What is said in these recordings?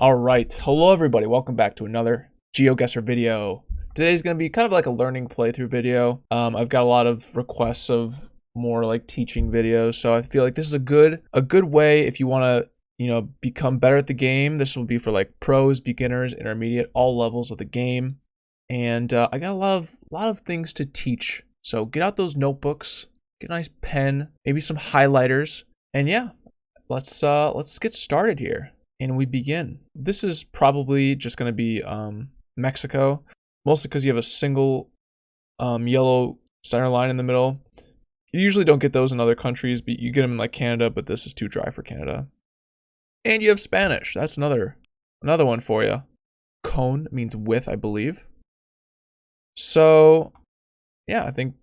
All right, hello everybody. Welcome back to another GeoGuessr video. Today's gonna be kind of like a learning playthrough video. I've got a lot of requests of more like teaching videos, so I feel like this is a good way if you want to, become better at the game. This will be for like pros, beginners, intermediate, all levels of the game. And I got a lot of things to teach. So get out those notebooks, get a nice pen, maybe some highlighters, and yeah, let's get started here. And we begin. This is probably just going to be Mexico, mostly because you have a single yellow center line in the middle. You usually don't get those in other countries, but you get them in like Canada, but this is too dry for Canada. And you have Spanish. That's another one for you. Con means with, I believe. So, yeah, I think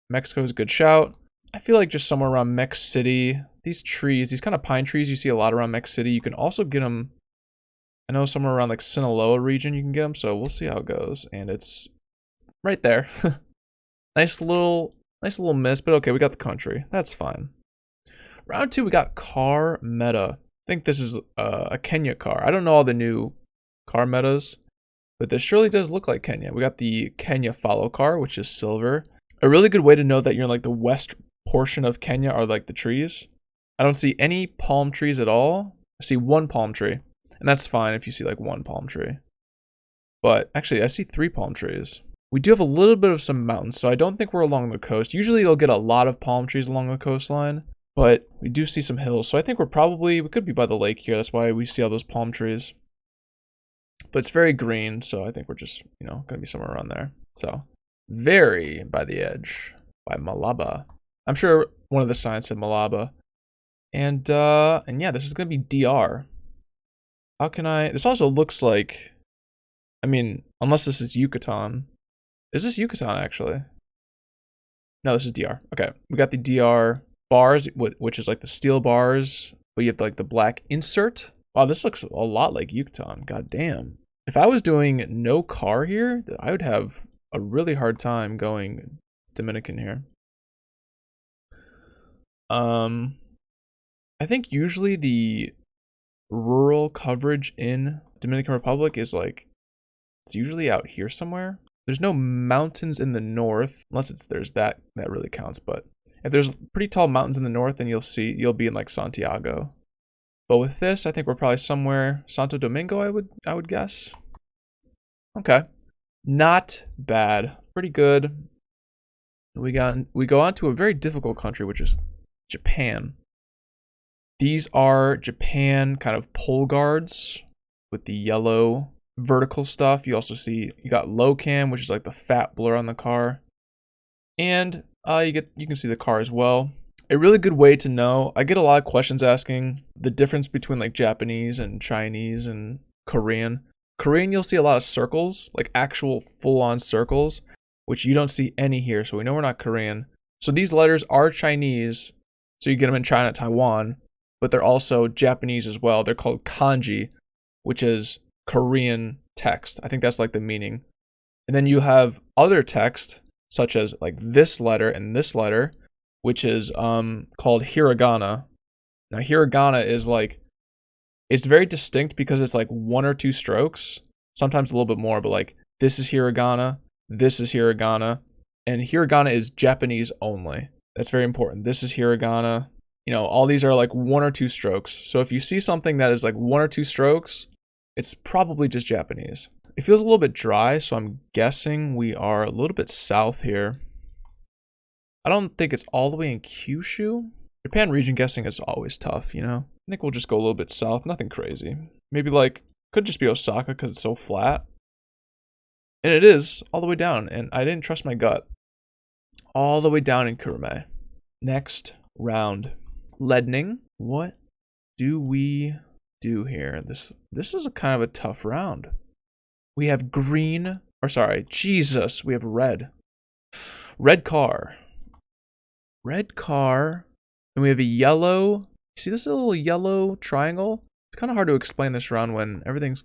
Mexico is a good shout. I feel like just somewhere around Mex City. These trees, these kind of pine trees you see a lot around Mex City, you can also get them, I know somewhere around like Sinaloa region you can get them, so we'll see how it goes. And it's right there. nice little miss, but okay, we got the country. That's fine. Round 2, we got car meta. I think this is a Kenya car. I don't know all the new car metas, but this surely does look like Kenya. We got the Kenya follow car, which is silver. A really good way to know that you're in like the west portion of Kenya are like the trees. I don't see any palm trees at all. I see one palm tree, and that's fine if you see like one palm tree. But actually, I see 3 palm trees. We do have a little bit of some mountains, so I don't think we're along the coast. Usually you'll get a lot of palm trees along the coastline, but we do see some hills. So I think we could be by the lake here. That's why we see all those palm trees. But it's very green, so I think we're just, going to be somewhere around there. So very by the edge, by Malaba. I'm sure one of the signs said Malaba. And yeah, this is going to be DR. This also looks like, unless this is Yucatan. Is this Yucatan, actually? No, this is DR. Okay, we got the DR bars, which is like the steel bars, but you have like the black insert. Wow, this looks a lot like Yucatan. God damn. If I was doing no car here, I would have a really hard time going Dominican here. I think usually the rural coverage in Dominican Republic is like, it's usually out here somewhere. There's no mountains in the north, unless there's that really counts. But if there's pretty tall mountains in the north, then you'll be in like Santiago. But with this, I think we're probably somewhere Santo Domingo, I would guess. Okay. Not bad. Pretty good. We go on to a very difficult country, which is Japan. These are Japan kind of pole guards with the yellow vertical stuff. You also see you got low cam, which is like the fat blur on the car. And you can see the car as well. A really good way to know, I get a lot of questions asking the difference between like Japanese and Chinese and Korean. Korean, you'll see a lot of circles, like actual full-on circles, which you don't see any here, so we know we're not Korean. So these letters are Chinese, so you get them in China, Taiwan, but they're also Japanese as well. They're called kanji, which is Korean text. I think that's like the meaning. And then you have other text, such as like this letter and this letter, which is called hiragana. Now hiragana is like, it's very distinct because it's like 1 or 2 strokes, sometimes a little bit more, but like this is hiragana, this is hiragana, and hiragana is Japanese only. That's very important. This is hiragana. All these are like 1 or 2 strokes. So if you see something that is like 1 or 2 strokes, it's probably just Japanese. It feels a little bit dry, so I'm guessing we are a little bit south here. I don't think it's all the way in Kyushu. Japan region guessing is always tough, I think we'll just go a little bit south, nothing crazy. Maybe like, could just be Osaka because it's so flat. And it is all the way down, and I didn't trust my gut. All the way down in Kurume. Next round. Leadening. What do we do here? This is a kind of a tough round. We have green, we have red. Red car. Red car. And we have a yellow. See this little yellow triangle? It's kind of hard to explain this round when everything's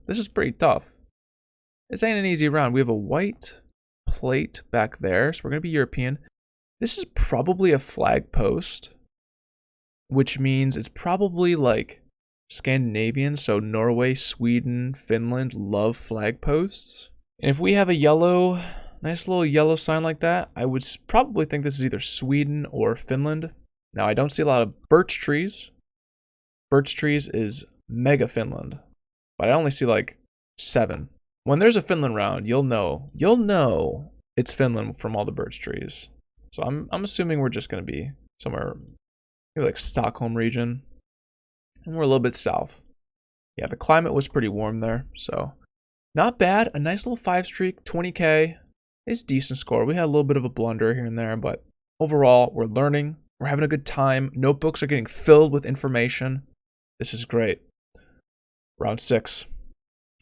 this is pretty tough. This ain't an easy round. We have a white plate back there, so we're going to be European. This is probably a flag post, which means it's probably like Scandinavian, so Norway, Sweden, Finland love flag posts. And if we have a yellow, nice little yellow sign like that, I would probably think this is either Sweden or Finland. Now, I don't see a lot of birch trees. Birch trees is mega Finland, but I only see like 7. When there's a Finland round, you'll know it's Finland from all the birch trees. So I'm assuming we're just gonna be somewhere maybe like Stockholm region, and we're a little bit south. Yeah, the climate was pretty warm there, so not bad. A nice little 5 streak, 20k. It's a decent score. We had a little bit of a blunder here and there, but overall, we're learning. We're having a good time. Notebooks are getting filled with information. This is great. Round 6.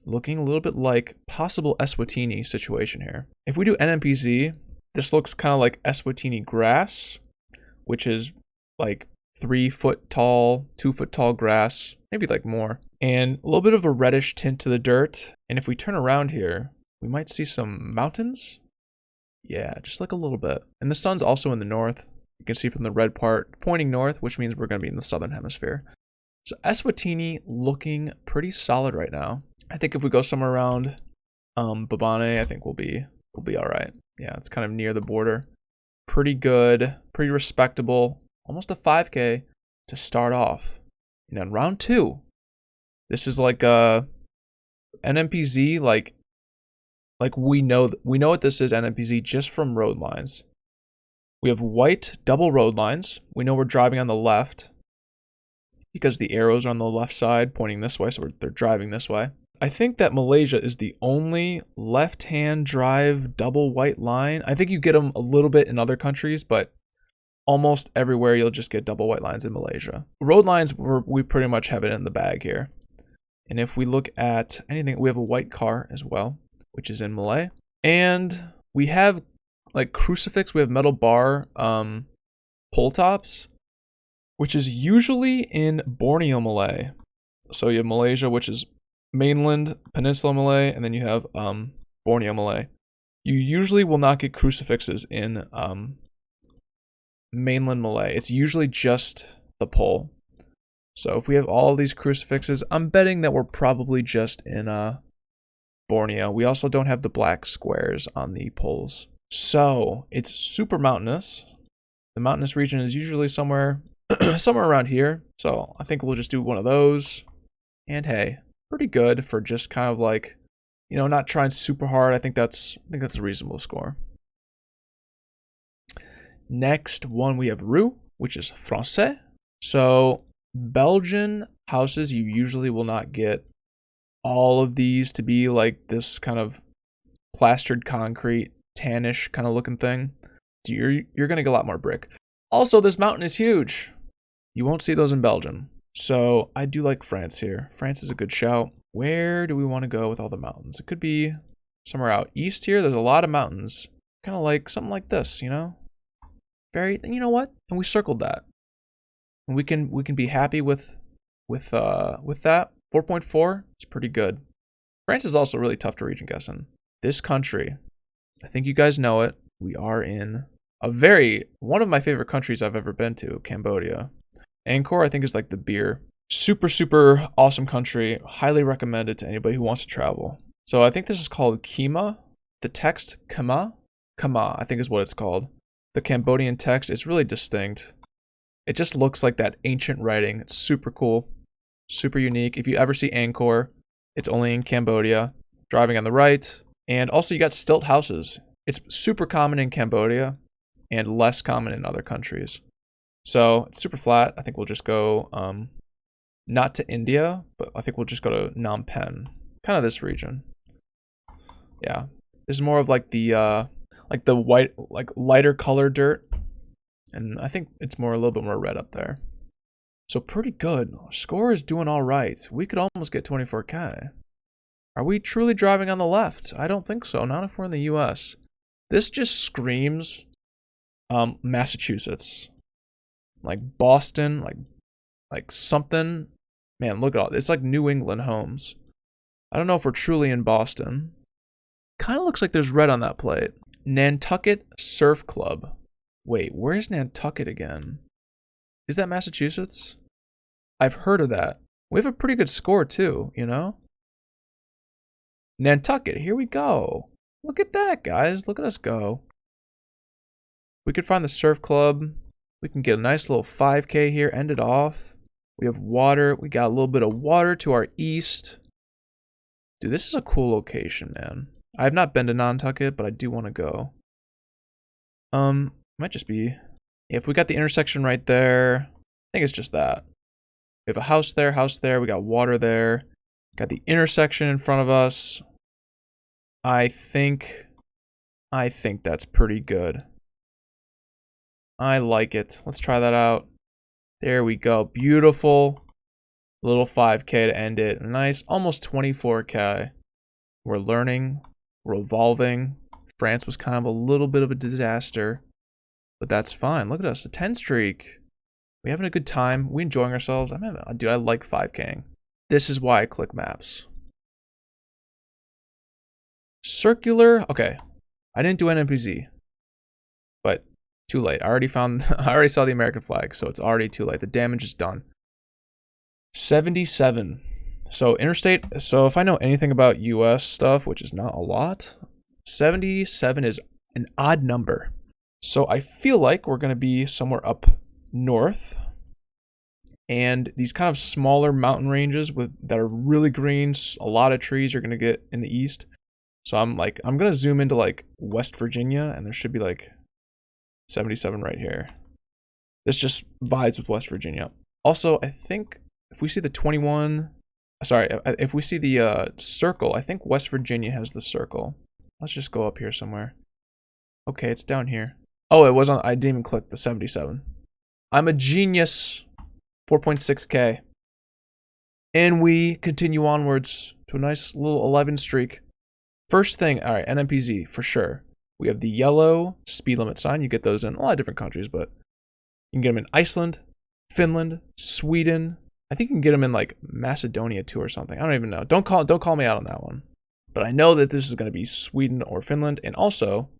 Looking a little bit like possible Eswatini situation here. If we do NMPZ, this looks kind of like Eswatini grass, which is like 3 foot tall, 2 foot tall grass, maybe like more. And a little bit of a reddish tint to the dirt. And if we turn around here, we might see some mountains. Yeah, just like a little bit. And the sun's also in the north. You can see from the red part pointing north, which means we're going to be in the southern hemisphere. So Eswatini looking pretty solid right now. I think if we go somewhere around Babane, I think we'll be all right. Yeah, it's kind of near the border. Pretty good, pretty respectable. Almost a 5k to start off. And then round 2. This is like a NMPZ, like we know what this is, NMPZ, just from road lines. We have white double road lines. We know we're driving on the left because the arrows are on the left side pointing this way, so they're driving this way. I think that Malaysia is the only left-hand drive double white line. I think you get them a little bit in other countries, but almost everywhere you'll just get double white lines in Malaysia. Road lines, we pretty much have it in the bag here. And if we look at anything, we have a white car as well, which is in Malay. And we have like crucifix, we have metal bar pole tops, which is usually in Borneo Malay. So you have Malaysia, which is mainland Peninsula Malay, and then you have Borneo Malay. You usually will not get crucifixes in mainland Malay. It's usually just the pole. So if we have all these crucifixes, I'm betting that we're probably just in Borneo. We also don't have the black squares on the poles. So it's super mountainous. The mountainous region is usually somewhere around here. So I think we'll just do one of those. And hey, pretty good for just kind of like, you know, not trying super hard. I think that's a reasonable score. Next one we have Roux, which is Français. So Belgian houses, you usually will not get all of these to be like this kind of plastered concrete, tannish kind of looking thing. So you're gonna get a lot more brick. Also, this mountain is huge. You won't see those in Belgium. So I do like France here. France is a good shout. Where do we want to go with all the mountains? It could be somewhere out east here. There's a lot of mountains. Kind of like something like this, you know? You know what? And we circled that. And we can be happy with that. 4.4, it's pretty good. France is also really tough to region guess in. This country, I think you guys know it. We are in one of my favorite countries I've ever been to, Cambodia. Angkor, I think, is like the beer. Super, super awesome country. Highly recommend it to anybody who wants to travel. So I think this is called Kema. The text, Kama, I think is what it's called. The Cambodian text is really distinct. It just looks like that ancient writing. It's super cool, super unique. If you ever see Angkor, it's only in Cambodia. Driving on the right. And also you got stilt houses. It's super common in Cambodia and less common in other countries. So it's super flat. I think we'll just go, not to India, but I think we'll just go to Phnom Penh. Kind of this region. Yeah. This is more of like the white, like lighter color dirt. And I think it's a little bit more red up there. So pretty good. Score is doing all right. We could almost get 24K. Are we truly driving on the left? I don't think so. Not if we're in the US. This just screams Massachusetts. Like Boston, like something. Man, look at all. It's like New England homes. I don't know if we're truly in Boston. Kind of looks like there's red on that plate. Nantucket Surf Club. Wait, where's Nantucket again? Is that Massachusetts? I've heard of that. We have a pretty good score too, you know? Nantucket, here we go. Look at that, guys. Look at us go. We could find the surf club. We can get a nice little 5K here, end it off. We have water. We got a little bit of water to our east. Dude, this is a cool location, man. I have not been to Nantucket, but I do want to go. Might just be... If we got the intersection right there, I think it's just that. We have a house there. We got water there. Got the intersection in front of us. I think that's pretty good. I like it. Let's try that out. There we go. Beautiful. Little 5K to end it. Nice. Almost 24K. We're learning. We're evolving. France was kind of a little bit of a disaster. But that's fine. Look at us. A 10 streak. We're having a good time. We're enjoying ourselves. Dude, I like 5King. This is why I click maps. Circular. Okay. I didn't do NMPZ. But too late. I already saw the American flag, so it's already too late. The damage is done. 77. So interstate. So if I know anything about US stuff, which is not a lot, 77 is an odd number. So I feel like we're going to be somewhere up north. And these kind of smaller mountain ranges that are really green, a lot of trees you're going to get in the east. So I'm going to zoom into like West Virginia, and there should be like 77 right here. This just vibes with West Virginia. Also, I think if we see the 21, sorry, if we see the circle, I think West Virginia has the circle. Let's just go up here somewhere. Okay, it's down here. Oh, it was on, I didn't even click the 77. I'm a genius. 4.6K. And we continue onwards to a nice little 11 streak. First thing, all right, NMPZ for sure. We have the yellow speed limit sign. You get those in a lot of different countries, but you can get them in Iceland, Finland, Sweden. I think you can get them in like Macedonia too or something. I don't even know. Don't call me out on that one. But I know that this is going to be Sweden or Finland. And also,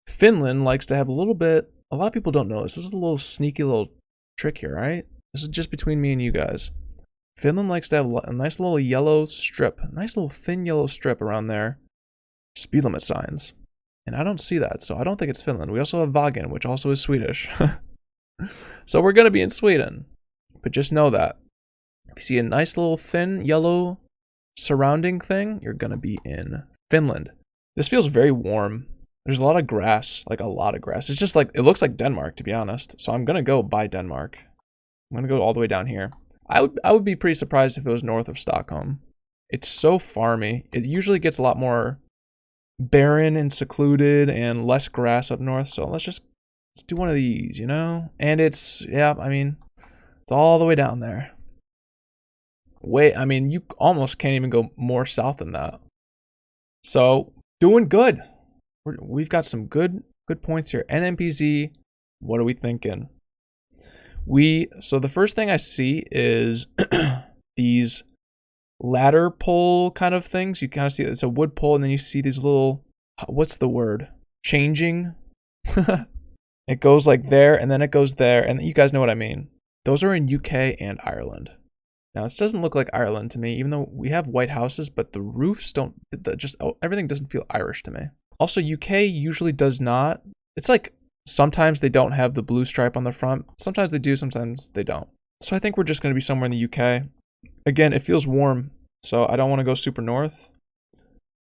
Finland likes to have a lot of people don't know this. This is a little sneaky little trick here, right? This is just between me and you guys. Finland likes to have a nice little yellow strip, a nice little thin yellow strip around their speed limit signs. And I don't see that, so I don't think it's Finland. We also have Vagen, which also is Swedish. So we're going to be in Sweden. But just know that. If you see a nice little thin yellow surrounding thing, you're going to be in Finland. This feels very warm. There's a lot of grass, like a lot of grass. It's just like, it looks like Denmark, to be honest. So I'm going to go by Denmark. I'm going to go all the way down here. I would be pretty surprised if it was north of Stockholm. It's so farmy. It usually gets a lot more barren and secluded and less grass up north. So let's do one of these, you know? And it's, yeah, I mean, it's all the way down there. You almost can't even go more south than that. So doing good. We've got some good points here. NMPZ, what are we thinking? So the first thing I see is these ladder pole kind of things. You kind of see it's a wood pole, and then you see these little, what's the word? Changing. It goes like there, and then it goes there, and you guys know what I mean. Those are in UK and Ireland. Now this doesn't look like Ireland to me, even though we have white houses, but the roofs don't. Everything doesn't feel Irish to me. Also, UK usually does not. It's like sometimes they don't have the blue stripe on the front. Sometimes they do, sometimes they don't. So I think we're just going to be somewhere in the UK. Again, it feels warm, so I don't want to go super north.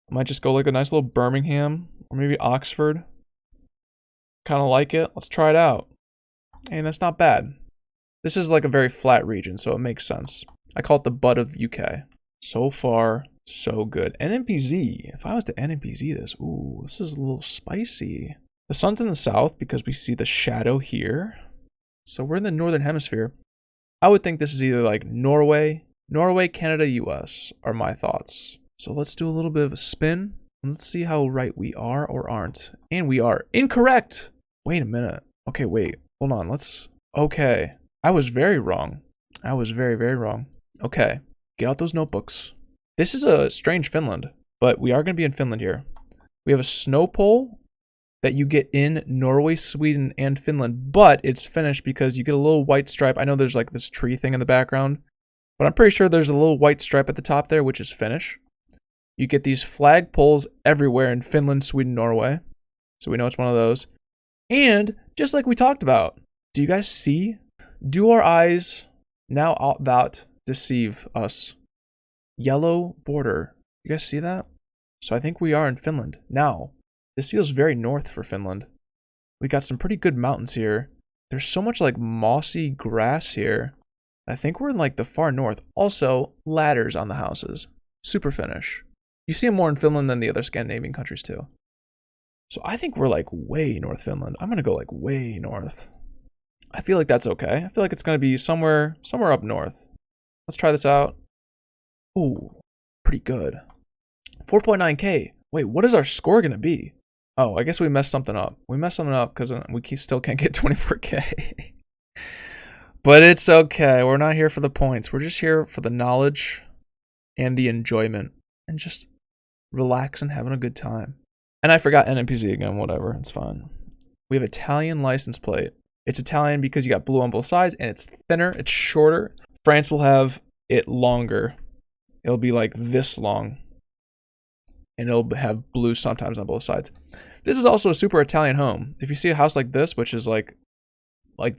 I might just go like a nice little Birmingham or maybe Oxford. Kind of like it. Let's try it out. And that's not bad. This is like a very flat region, so it makes sense. I call it the butt of UK. So far, so good. NMPZ. If I was to NMPZ this, ooh, this is a little spicy. The sun's in the south because we see the shadow here. So we're in the northern hemisphere. I would think this is either like Norway, Canada, US are my thoughts. So let's do a little bit of a spin. Let's see how right we are or aren't. And we are incorrect. Wait a minute. Okay, wait. Hold on. Okay. I was very wrong. I was very, very wrong. Okay. Get out those notebooks. This is a strange Finland, but we are going to be in Finland here. We have a snow pole that you get in Norway, Sweden, and Finland, but it's finished because you get a little white stripe. I know there's like this tree thing in the background, But I'm pretty sure there's a little white stripe at the top there, which is Finnish. You get these flag poles everywhere in Finland, Sweden, Norway. So we know it's one of those. And just like we talked about, do you guys see? Do our eyes now that deceive us? Yellow border. You guys see that? So I think we are in Finland. Now, this feels very north for Finland. We got some pretty good mountains here. There's so much like mossy grass here. I think we're in like the far north. Also, ladders on the houses. Super Finnish. You see them more in Finland than the other Scandinavian countries too. So I think we're like way North Finland. I'm going to go like way north. I feel like that's okay. I feel like it's going to be somewhere up north. Let's try this out. Ooh, pretty good. 4.9K. Wait, what is our score going to be? Oh, I guess we messed something up. We messed something up because we still can't get 24K. But it's okay. We're not here for the points. We're just here for the knowledge and the enjoyment and just relax and having a good time. And I forgot NMPZ again, whatever. It's fine. We have Italian license plate. It's Italian because you got blue on both sides and it's thinner, it's shorter. France will have it longer. It'll be like this long. And it'll have blue sometimes on both sides. This is also a super Italian home. If you see a house like this, which is like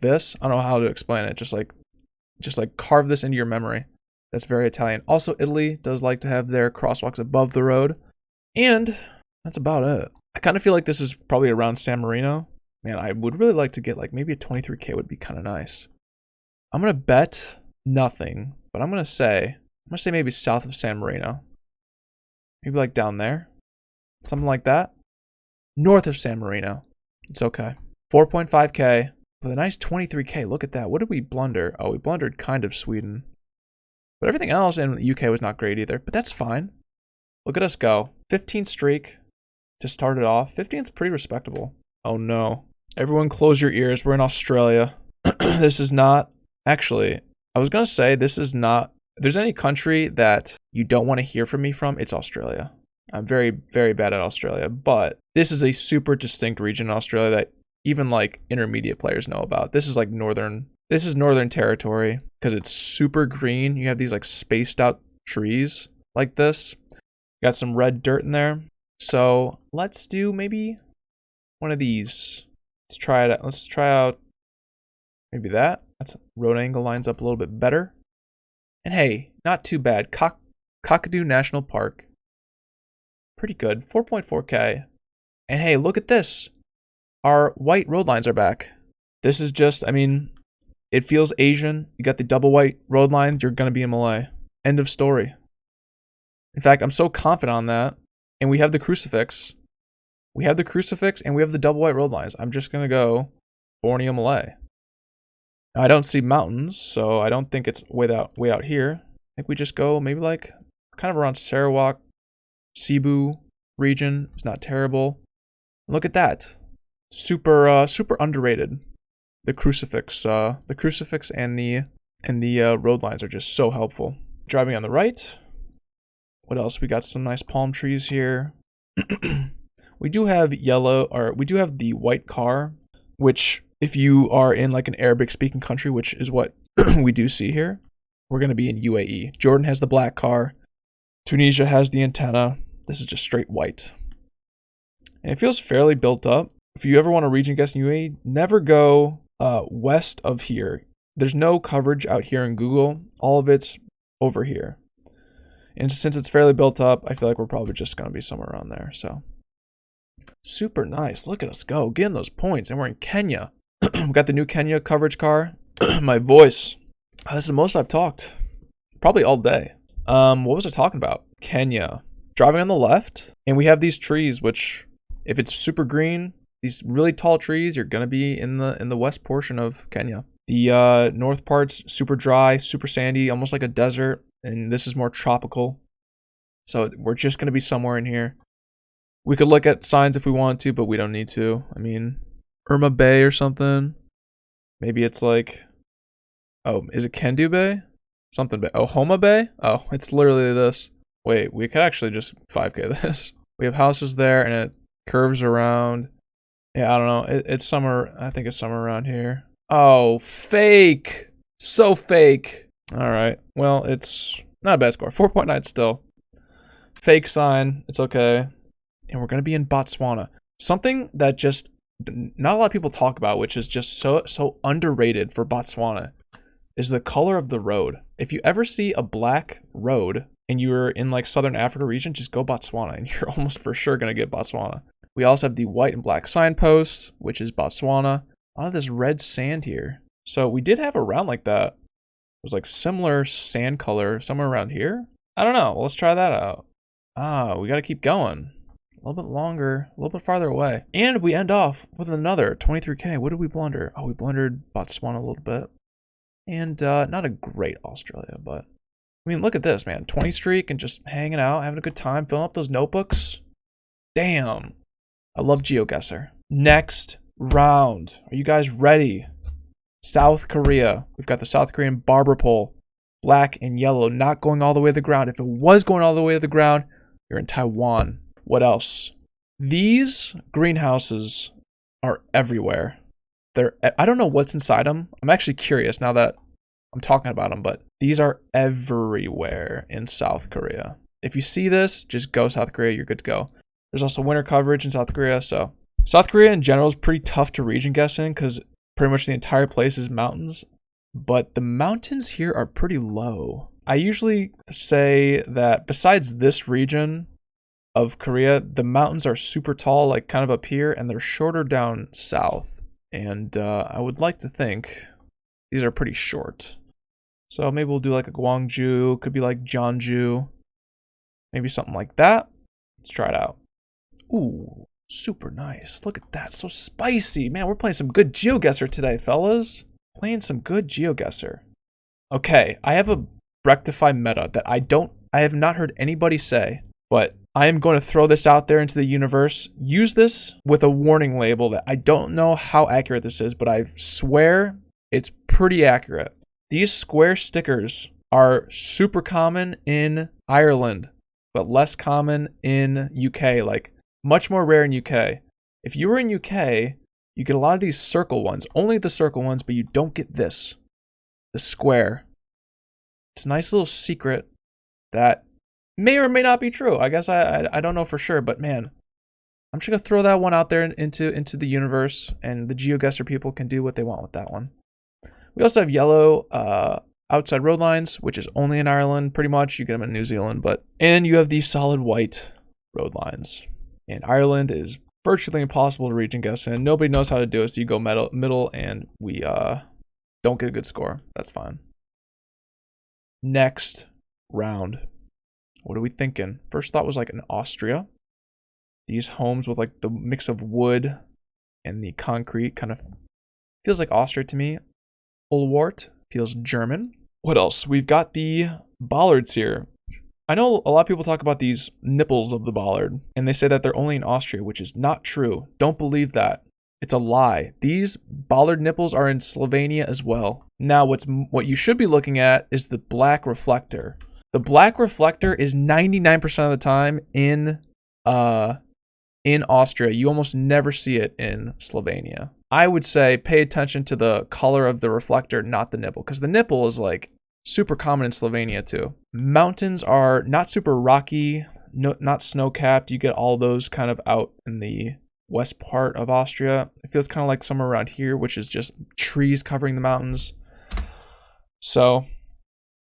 this, I don't know how to explain it. Just like carve this into your memory. That's very Italian. Also, Italy does like to have their crosswalks above the road. And that's about it. I kind of feel like this is probably around San Marino. Man, I would really like to get like maybe a 23K would be kind of nice. I'm going to bet nothing, but I'm going to say maybe south of San Marino. Maybe like down there. Something like that. North of San Marino. It's okay. 4.5K with a nice 23K. Look at that. What did we blunder? Oh, we blundered kind of Sweden. But everything else in the UK was not great either. But that's fine. Look at us go. 15 streak to start it off. 15's pretty respectable. Oh no. Everyone close your ears. We're in Australia. This is not... Actually, I was going to say this is not... If there's any country that you don't want to hear from me from, it's Australia. I'm very, very bad at Australia. But this is a super distinct region in Australia that even like intermediate players know about. This is like northern territory because it's super green. You have these like spaced out trees like this. Got some red dirt in there. So let's do maybe one of these. Let's try it out. Let's try out maybe that. That's road angle lines up a little bit better. And hey, not too bad. Kakadu National Park. Pretty good. 4.4K. And hey, look at this. Our white road lines are back. This is just, I mean, it feels Asian. You got the double white road lines. You're going to be in Malay. End of story. In fact, I'm so confident on that. And we have the crucifix. We have the crucifix and we have the double white road lines. I'm just going to go Borneo Malay. Now, I don't see mountains, so I don't think it's way out here. I think we just go maybe like kind of around Sarawak, Cebu region. It's not terrible. Look at that. Super underrated. The crucifix and the road lines are just so helpful. Driving on the right. What else? We got some nice palm trees here. We do have the white car, which if you are in like an Arabic speaking country, which is what we do see here, we're going to be in UAE. Jordan has the black car. Tunisia has the antenna. This is just straight white. And it feels fairly built up. If you ever want a region guess in UAE, never go west of here. There's no coverage out here in Google. All of it's over here. And since it's fairly built up, I feel like we're probably just going to be somewhere around there. So super nice. Look at us go. Getting those points. And we're in Kenya. We got the new Kenya coverage car. My voice. This is the most I've talked. Probably all day. What was I talking about? Kenya. Driving on the left. And we have these trees, which if it's super green, these really tall trees, you're going to be in the west portion of Kenya. The north part's super dry, super sandy, almost like a desert. And this is more tropical. So we're just going to be somewhere in here. We could look at signs if we want to, but we don't need to. I mean, Irma Bay or something. Maybe it's like, oh, is it Kendu Bay? Something Bay. Oh, Homa Bay? Oh, it's literally this. Wait, we could actually just 5K this. We have houses there and it curves around. Yeah, I don't know. It's somewhere, I think it's somewhere around here. Oh, fake. So fake. All right. Well, it's not a bad score. 4.9 still. Fake sign. It's okay. And we're going to be in Botswana. Something that just not a lot of people talk about, which is just so underrated for Botswana, is the color of the road. If you ever see a black road and you're in like Southern Africa region, just go Botswana and you're almost for sure going to get Botswana. We also have the white and black signposts, which is Botswana. A lot of this red sand here. So we did have a round like that. It was like similar sand color somewhere around here. I don't know. Well, let's try that out. We got to keep going. A little bit longer, a little bit farther away. And we end off with another 23K. What did we blunder? Oh, we blundered Botswana a little bit. And not a great Australia, but I mean, look at this, man. 20 streak and just hanging out, having a good time, filling up those notebooks. Damn. I love GeoGuessr. Next round. Are you guys ready? South Korea. We've got the South Korean barber pole. Black and yellow, not going all the way to the ground. If it was going all the way to the ground, you're in Taiwan. What else? These greenhouses are everywhere. I don't know what's inside them. I'm actually curious now that I'm talking about them, but these are everywhere in South Korea. If you see this, just go South Korea. You're good to go. There's also winter coverage in South Korea. So South Korea in general is pretty tough to region guess in because pretty much the entire place is mountains. But the mountains here are pretty low. I usually say that besides this region of Korea, the mountains are super tall, like kind of up here, and they're shorter down south. And I would like to think these are pretty short. So maybe we'll do like a Gwangju, could be like Jeonju, maybe something like that. Let's try it out. Ooh, super nice. Look at that, so spicy. Man, we're playing some good GeoGuessr today, fellas. Playing some good GeoGuessr. Okay, I have a rectify meta that I have not heard anybody say, but I am going to throw this out there into the universe. Use this with a warning label that I don't know how accurate this is, but I swear it's pretty accurate. These square stickers are super common in Ireland, but less common in UK, like much more rare in UK. If you were in UK, you get a lot of these circle ones, only the circle ones, but you don't get this, the square. It's a nice little secret that may or may not be true. I guess I don't know for sure, but man, I'm just gonna throw that one out there into the universe, and the GeoGuessr people can do what they want with that one. We also have yellow outside road lines, which is only in Ireland, pretty much. You get them in New Zealand, and you have these solid white road lines. And Ireland is virtually impossible to region guess in. Nobody knows how to do it, so you go middle, and we don't get a good score. That's fine. Next round. What are we thinking? First thought was like an Austria. These homes with like the mix of wood and the concrete kind of feels like Austria to me. Ulwart feels German. What else? We've got the bollards here. I know a lot of people talk about these nipples of the bollard, and they say that they're only in Austria, which is not true. Don't believe that. It's a lie. These bollard nipples are in Slovenia as well. Now, what you should be looking at is the black reflector. The black reflector is 99% of the time in Austria. You almost never see it in Slovenia. I would say pay attention to the color of the reflector, not the nipple, because the nipple is like super common in Slovenia too. Mountains are not super rocky, not snow-capped. You get all those kind of out in the west part of Austria. It feels kind of like somewhere around here, which is just trees covering the mountains. So,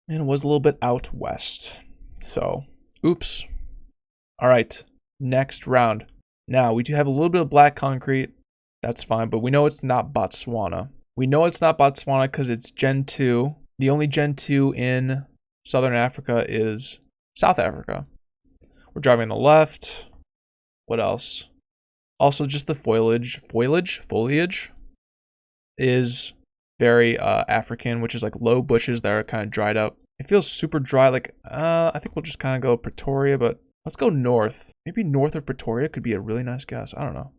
and it was a little bit out west. So, oops. All right, next round. Now, we do have a little bit of black concrete. That's fine, but we know it's not Botswana. We know it's not Botswana because it's Gen 2. The only Gen 2 in Southern Africa is South Africa. We're driving on the left. What else? Also, just the foliage is very African, which is like low bushes that are kind of dried up. It feels super dry. Like, I think we'll just kind of go Pretoria, but let's go north. Maybe north of Pretoria could be a really nice guess. I don't know.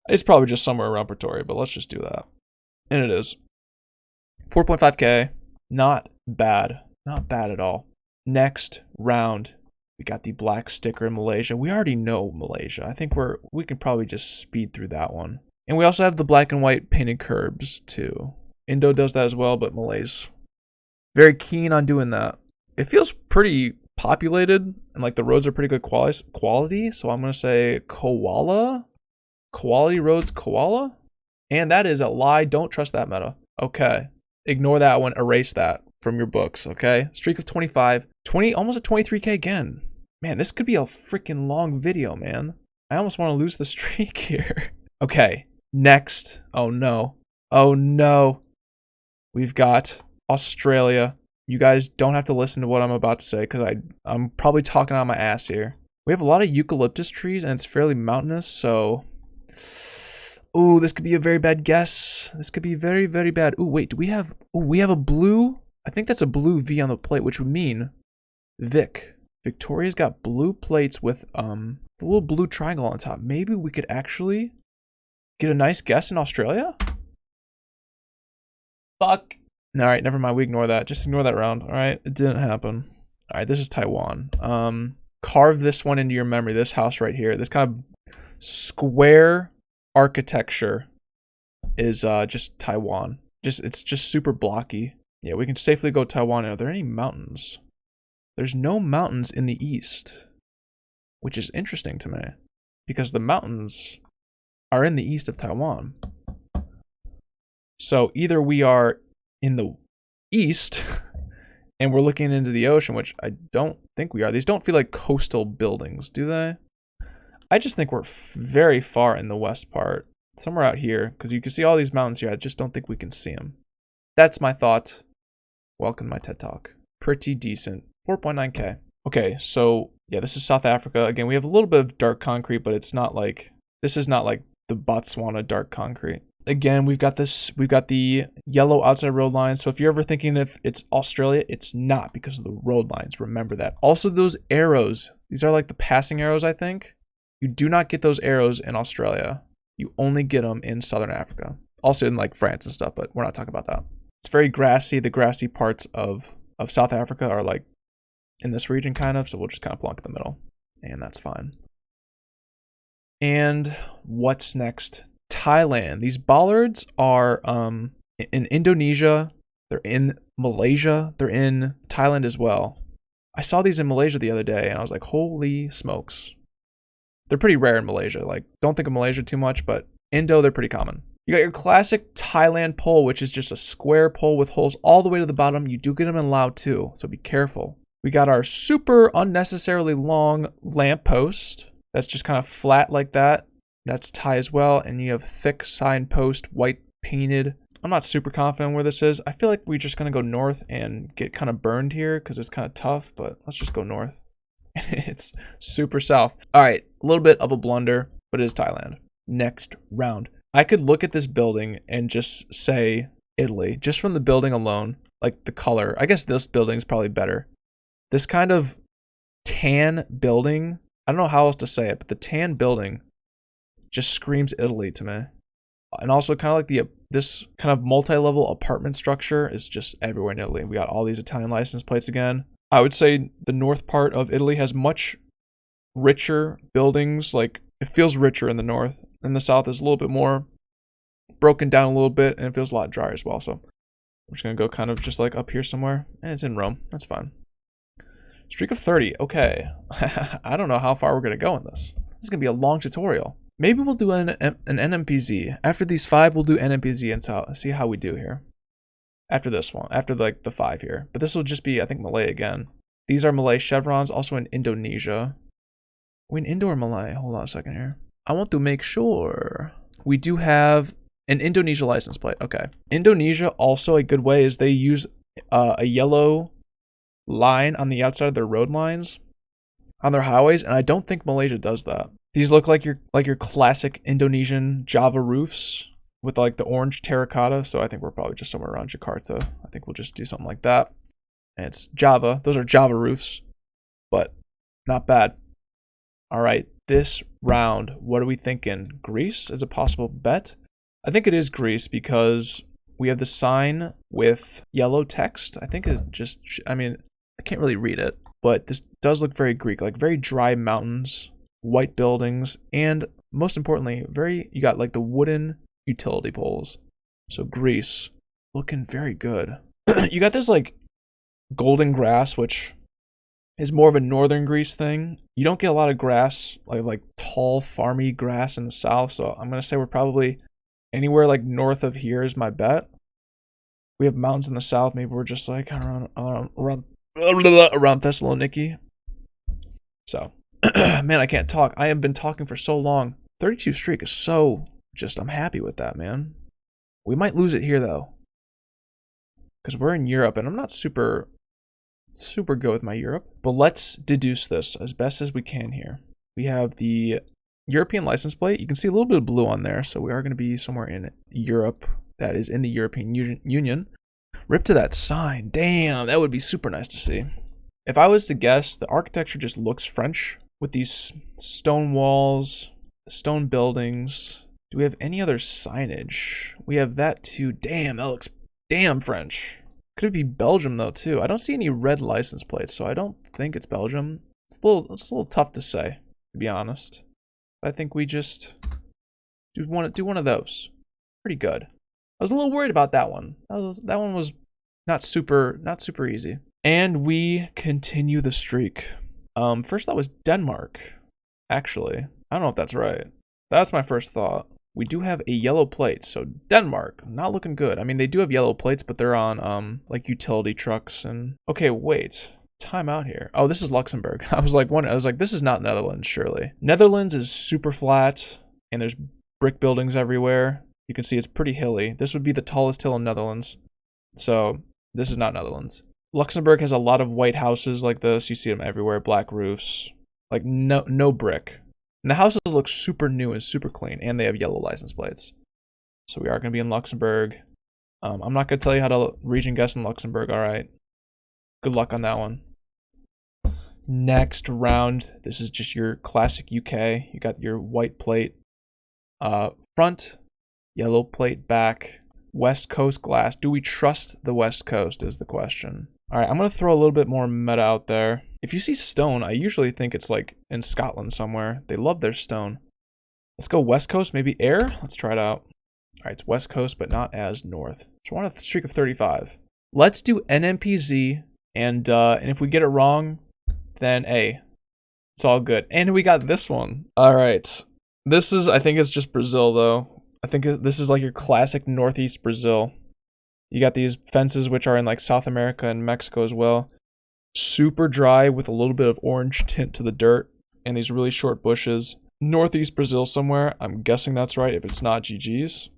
It's probably just somewhere around Pretoria, but let's just do that. And it is. 4.5K. Not bad. Not bad at all. Next round. We got the black sticker in Malaysia. We already know Malaysia. I think we can probably just speed through that one. And we also have the black and white painted curbs too. Indo does that as well, but Malay's Very keen on doing that. It feels pretty populated and like the roads are pretty good quality. So I'm going to say koala. Quality roads, koala. And that is a lie. Don't trust that meta. Okay. Ignore that one. Erase that from your books. Okay. Streak of 25. 20, almost a 23K again. Man, this could be a freaking long video, man. I almost want to lose the streak here. Okay. Next. Oh no. Oh no. We've got Australia. You guys don't have to listen to what I'm about to say because I'm probably talking on my ass here. We have a lot of eucalyptus trees and it's fairly mountainous, so... Ooh, this could be a very bad guess. This could be very, very bad. Ooh, wait, do we have... Ooh, we have a blue... I think that's a blue V on the plate, which would mean Vic. Victoria's got blue plates with a little blue triangle on top. Maybe we could actually get a nice guess in Australia? Fuck. All right, never mind. We ignore that. Just ignore that round. All right, it didn't happen. All right, this is Taiwan. Carve this one into your memory. This house right here. This kind of square architecture is just Taiwan. It's just super blocky. Yeah, we can safely go Taiwan. Are there any mountains? There's no mountains in the east, which is interesting to me because the mountains are in the east of Taiwan. So either we are in the east and we're looking into the ocean, which I don't think we are. These don't feel like coastal buildings, do they? I just think we're very far in the west part, somewhere out here, because you can see all these mountains here. I just don't think we can see them. That's my thought. Welcome to my TED Talk. Pretty decent. 4.9K. Okay, so yeah, this is South Africa. Again, we have a little bit of dark concrete, but it's not like, this is not like the Botswana dark concrete. Again, we've got the yellow outside road lines. So if you're ever thinking if it's Australia, it's not because of the road lines. Remember that. Also, those arrows, these are like the passing arrows, I think. You do not get those arrows in Australia. You only get them in Southern Africa. Also in like France and stuff, but we're not talking about that. It's very grassy. The grassy parts of South Africa are like in this region kind of, so we'll just kind of plunk in the middle and that's fine. And what's next? Thailand. These bollards are in Indonesia, they're in Malaysia, they're in Thailand as well. I saw these in Malaysia the other day and I was like, holy smokes. They're pretty rare in Malaysia. Like, don't think of Malaysia too much, but Indo, they're pretty common. You got your classic Thailand pole, which is just a square pole with holes all the way to the bottom. You do get them in Lao too, so be careful. We got our super unnecessarily long lamp post that's just kind of flat like that. That's Thai as well. And you have thick signpost, white painted. I'm not super confident where this is. I feel like we're just going to go north and get kind of burned here because it's kind of tough, but let's just go north. It's super south. All right, a little bit of a blunder, but it is Thailand. Next round. I could look at this building and just say Italy, just from the building alone, like the color. I guess this building is probably better. This kind of tan building, I don't know how else to say it, but the tan building just screams Italy to me. And also kind of like this kind of multi-level apartment structure is just everywhere in Italy. We got all these Italian license plates again. I would say the north part of Italy has much richer buildings. Like it feels richer in the north, and the south is a little bit more broken down a little bit, and it feels a lot drier as well. So I'm just gonna go kind of just like up here somewhere, and it's in Rome. That's fine. Streak of 30. Okay. I don't know how far we're gonna go in this. This is gonna be a long tutorial. Maybe we'll do an NMPZ. After these 5, we'll do NMPZ and see how we do here. After this one, after like the 5 here. But this will just be, I think, Malay again. These are Malay chevrons, also in Indonesia. Are we in Indo or Malay? Hold on a second here. I want to make sure. We do have an Indonesia license plate. Okay. Indonesia, also a good way is they use a yellow line on the outside of their road lines on their highways, and I don't think Malaysia does that. These look like your classic Indonesian Java roofs with like the orange terracotta, so I think we're probably just somewhere around Jakarta. I think we'll just do something like that. And it's Java. Those are Java roofs, but not bad. All right, this round, what are we thinking? Greece is a possible bet. I think it is Greece because we have the sign with yellow text. I think it just, I mean, I can't really read it, but this does look very Greek, like very dry mountains, white buildings, and most importantly, you got like the wooden utility poles. So Greece, looking very good. You got this like golden grass, which is more of a northern Greece thing. You don't get a lot of grass, like tall, farmy grass in the south. So I'm going to say we're probably anywhere like north of here is my bet. We have mountains in the south. Maybe we're just like around Thessaloniki. So, man, I can't talk. I have been talking for so long. 32 streak is so just, I'm happy with that, man. We might lose it here, though. Because we're in Europe, and I'm not super good with my Europe. But let's deduce this as best as we can here. We have the European license plate. You can see a little bit of blue on there, so we are going to be somewhere in Europe. That is in the European Union. Rip to that sign. Damn, that would be super nice to see. If I was to guess, the architecture just looks French with these stone walls, stone buildings. Do we have any other signage? We have that too. Damn, that looks damn French. Could it be Belgium though too? I don't see any red license plates, so I don't think it's Belgium. It's a little tough to say, to be honest. I think we just do one of those. Pretty good. I was a little worried about that one. That one was not super easy. And we continue the streak. First thought was Denmark. Actually, I don't know if that's right. That's my first thought. We do have a yellow plate, so Denmark, not looking good. I mean, they do have yellow plates, but they're on like utility trucks and. Okay, wait. Time out here. Oh, this is Luxembourg. I was like, this is not Netherlands, surely. Netherlands is super flat, and there's brick buildings everywhere. You can see it's pretty hilly. This would be the tallest hill in Netherlands. So this is not Netherlands. Luxembourg has a lot of white houses like this. You see them everywhere, black roofs, like no brick. And the houses look super new and super clean, and they have yellow license plates. So we are going to be in Luxembourg. I'm not going to tell you how to region guess in Luxembourg, all right? Good luck on that one. Next round, this is just your classic UK. You got your white plate front, yellow plate back, West Coast glass. Do we trust the West Coast is the question. All right, I'm going to throw a little bit more meta out there. If you see stone, I usually think it's like in Scotland somewhere. They love their stone. Let's go West Coast, maybe air. Let's try it out. All right, it's West Coast, but not as north. So we're on a streak of 35. Let's do NMPZ, and if we get it wrong, then A. It's all good. And we got this one. All right. This is, I think it's just Brazil, though. I think this is like your classic Northeast Brazil. You got these fences, which are in like South America and Mexico as well. Super dry with a little bit of orange tint to the dirt and these really short bushes. Northeast Brazil somewhere. I'm guessing that's right. If it's not, GG's.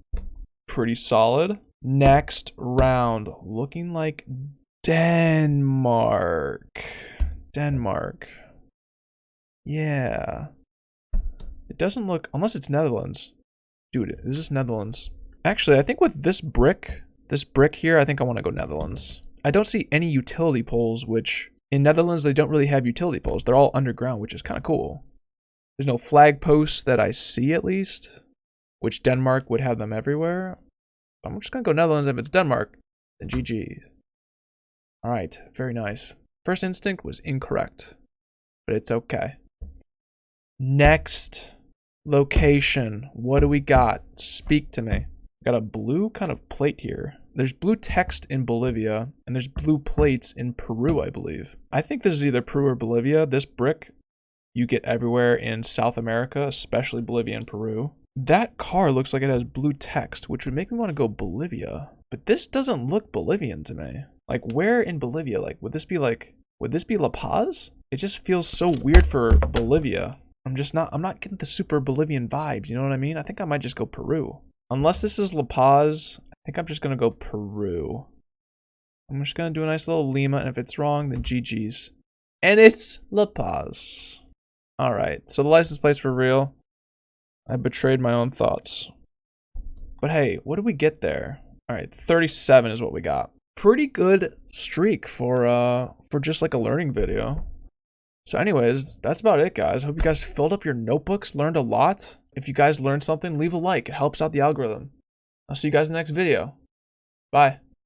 Pretty solid. Next round. Looking like Denmark. Yeah. It doesn't look, unless it's Netherlands. Dude, this is Netherlands. Actually, I think with this brick here, I think I want to go Netherlands. I don't see any utility poles, which in Netherlands, they don't really have utility poles. They're all underground, which is kind of cool. There's no flag posts that I see, at least, which Denmark would have them everywhere. I'm just going to go Netherlands. If it's Denmark, then GG. All right, very nice. First instinct was incorrect, but it's okay. Next location. What do we got? Speak to me. Got a blue kind of plate here. There's blue text in Bolivia, and there's blue plates in Peru, I believe. I think this is either Peru or Bolivia. This brick you get everywhere in South America, especially Bolivia and Peru. That car looks like it has blue text, which would make me want to go Bolivia. But this doesn't look Bolivian to me. Like, where in Bolivia? Like, would this be La Paz? It just feels so weird for Bolivia. I'm not getting the super Bolivian vibes, you know what I mean? I think I might just go Peru. Unless this is La Paz, I think I'm just going to go Peru. I'm just going to do a nice little Lima, and if it's wrong, then GG's. And it's La Paz. All right, so the license plate's for real. I betrayed my own thoughts. But hey, what did we get there? All right, 37 is what we got. Pretty good streak for just like a learning video. So anyways, that's about it, guys. Hope you guys filled up your notebooks, learned a lot. If you guys learned something, leave a like. It helps out the algorithm. I'll see you guys in the next video. Bye.